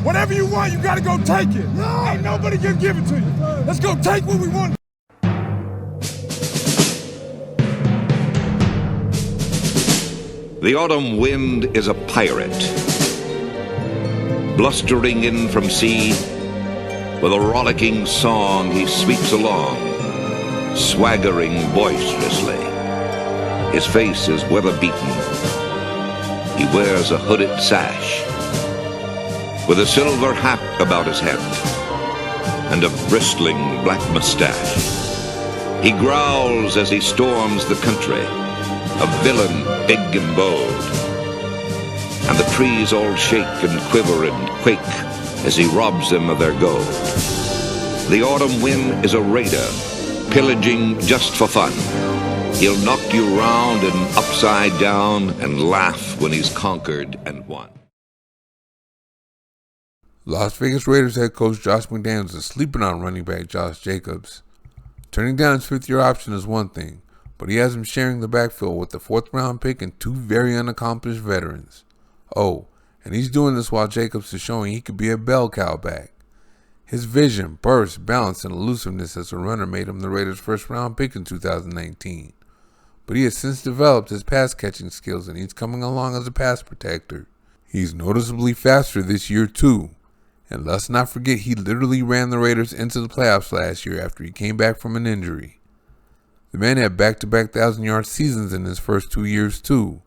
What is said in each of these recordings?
Whatever you want, you gotta go take it. No. Ain't nobody can give it to you. Let's go take what we want. The autumn wind is a pirate, blustering in from sea. With a rollicking song he sweeps along, swaggering boisterously. His face is weather-beaten. He wears a hooded sash, with a silver hat about his head, and a bristling black mustache. He growls as he storms the country, a villain big and bold. And the trees all shake and quiver and quake as he robs them of their gold. The autumn wind is a raider, pillaging just for fun. He'll knock you round and upside down and laugh when he's conquered and won. Las Vegas Raiders head coach Josh McDaniels is sleeping on running back Josh Jacobs. Turning down his fifth-year option is one thing, but he has him sharing the backfield with the fourth-round pick and two very unaccomplished veterans. Oh, and he's doing this while Jacobs is showing he could be a bell cow back. His vision, burst, balance, and elusiveness as a runner made him the Raiders' first-round pick in 2019. But he has since developed his pass-catching skills, and he's coming along as a pass protector. He's noticeably faster this year, too. And let's not forget he literally ran the Raiders into the playoffs last year after he came back from an injury. The man had back-to-back 1,000-yard seasons in his first 2 years, too.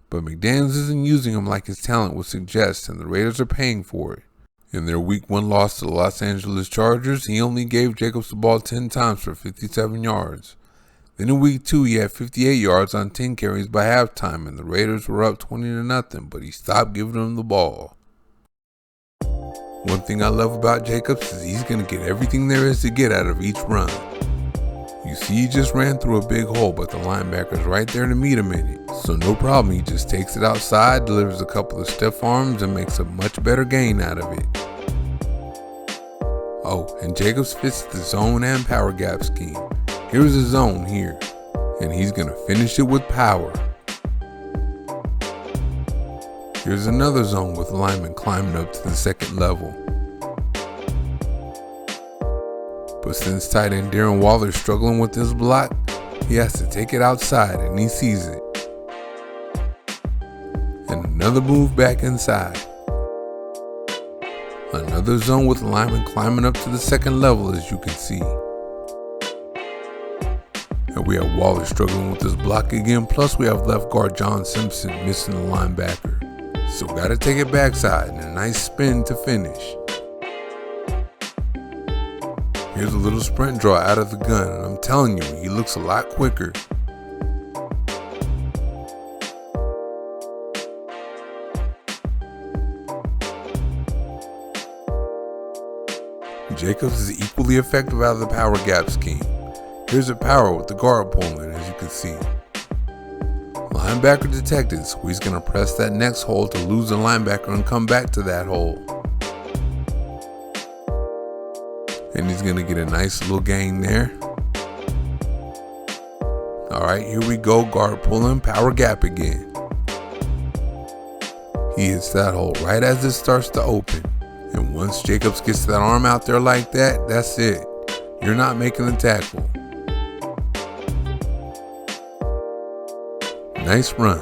But McDaniels isn't using him like his talent would suggest, and the Raiders are paying for it. In their Week 1 loss to the Los Angeles Chargers, he only gave Jacobs the ball 10 times for 57 yards. Then in Week 2, he had 58 yards on 10 carries by halftime, and the Raiders were up 20-0, but he stopped giving them the ball. One thing I love about Jacobs is he's going to get everything there is to get out of each run. You see, he just ran through a big hole, but the linebacker's right there to meet him in it. So no problem, he just takes it outside, delivers a couple of stiff arms, and makes a much better gain out of it. Oh, and Jacobs fits the zone and power gap scheme. Here's a zone here, and he's going to finish it with power. Here's another zone with linemen climbing up to the second level. But since tight end Darren Waller's struggling with this block, he has to take it outside, and he sees it. And another move back inside. Another zone with linemen climbing up to the second level, as you can see. And we have Waller struggling with this block again, plus we have left guard John Simpson missing the linebacker. So gotta take it backside and a nice spin to finish. Here's a little sprint draw out of the gun, and I'm telling you, he looks a lot quicker. Jacobs is equally effective out of the power gap scheme. Here's a power with the guard pulling, as you can see. Linebacker detected, so he's going to press that next hole to lose the linebacker and come back to that hole. And he's going to get a nice little gain there. Alright, here we go, guard pulling, power gap again. He hits that hole right as it starts to open. And once Jacobs gets that arm out there like that, that's it. You're not making the tackle. Nice run.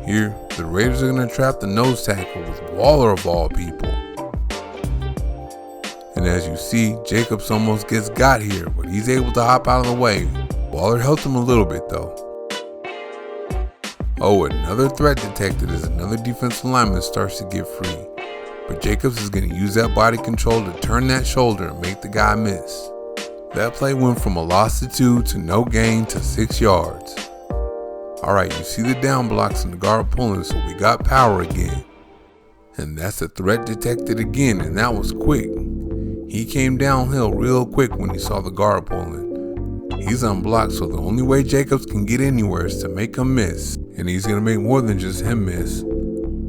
Here, the Raiders are going to trap the nose tackle with Waller of all people. And as you see, Jacobs almost gets got here, but he's able to hop out of the way. Waller helped him a little bit though. Oh, another threat detected as another defensive lineman starts to get free. But Jacobs is going to use that body control to turn that shoulder and make the guy miss. That play went from a loss of 2 to no gain to 6 yards. Alright, you see the down blocks and the guard pulling, so we got power again. And that's a threat detected again, and that was quick. He came downhill real quick when he saw the guard pulling. He's unblocked, so the only way Jacobs can get anywhere is to make him miss. And he's going to make more than just him miss.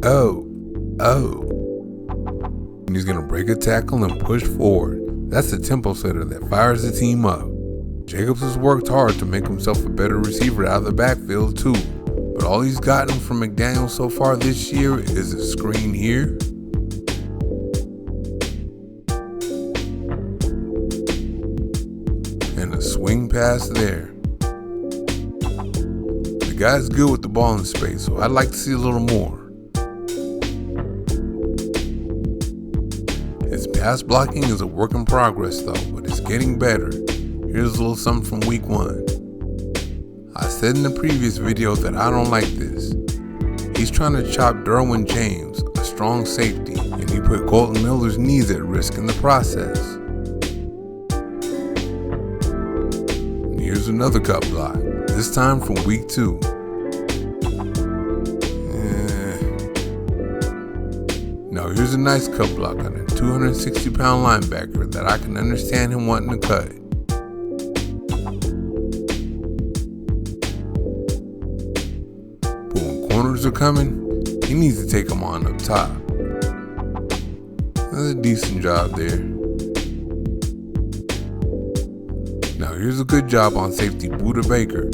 Oh. And he's going to break a tackle and push forward. That's the tempo setter that fires the team up. Jacobs has worked hard to make himself a better receiver out of the backfield too, but all he's gotten from McDaniels so far this year is a screen here, and a swing pass there. The guy's good with the ball in space, so I'd like to see a little more. His pass blocking is a work in progress though, but it's getting better. Here's a little something from week 1. I said in the previous video that I don't like this. He's trying to chop Derwin James, a strong safety, and he put Colton Miller's knees at risk in the process. And here's another cut block, this time from week 2. Now here's a nice cut block on a 260-pound linebacker that I can understand him wanting to cut. But when corners are coming, he needs to take them on up top. That's a decent job there. Now here's a good job on safety Buda Baker.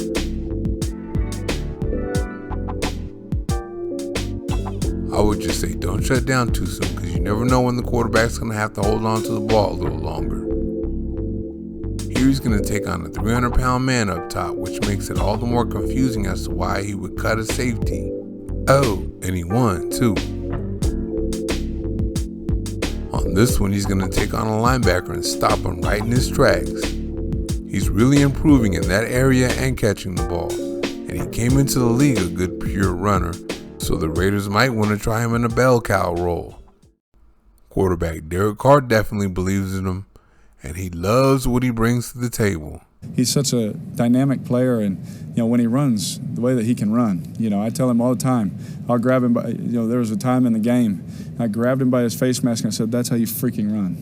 I would just say don't shut down too soon, because you never know when the quarterback's going to have to hold on to the ball a little longer. Here he's going to take on a 300-pound man up top, which makes it all the more confusing as to why he would cut a safety. Oh, and he won too. On this one, he's going to take on a linebacker and stop him right in his tracks. He's really improving in that area and catching the ball, and he came into the league a good pure runner, so the Raiders might want to try him in a bell cow role. Quarterback Derek Carr definitely believes in him, and he loves what he brings to the table. He's such a dynamic player, and when he runs, the way that he can run, I tell him all the time, I'll grab him by, there was a time in the game, I grabbed him by his face mask and I said, that's how you freaking run.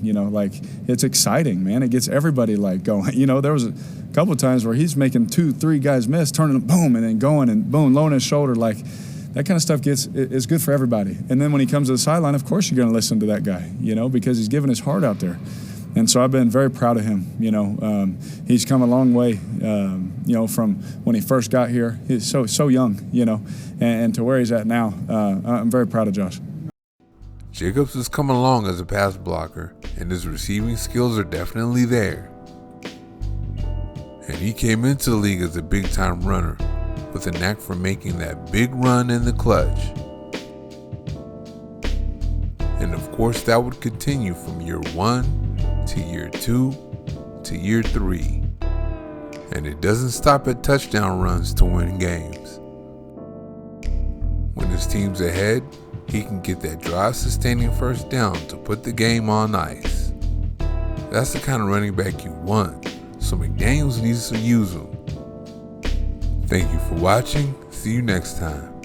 It's exciting, man. It gets everybody going. There was a couple of times where he's making 2-3 guys miss, turning them, boom, and then going and boom, lowering his shoulder. That kind of stuff is good for everybody. And then when he comes to the sideline, of course you're going to listen to that guy, because he's giving his heart out there. And so I've been very proud of him. He's come a long way, from when he first got here. He's so young, and to where he's at now. I'm very proud of Josh. Jacobs has come along as a pass blocker, and his receiving skills are definitely there. And he came into the league as a big-time runner, with a knack for making that big run in the clutch. And of course that would continue from year 1 to year 2 to year 3. And it doesn't stop at touchdown runs to win games. When his team's ahead, he can get that drive-sustaining first down to put the game on ice. That's the kind of running back you want, so McDaniels needs to use him. Thank you for watching. See you next time.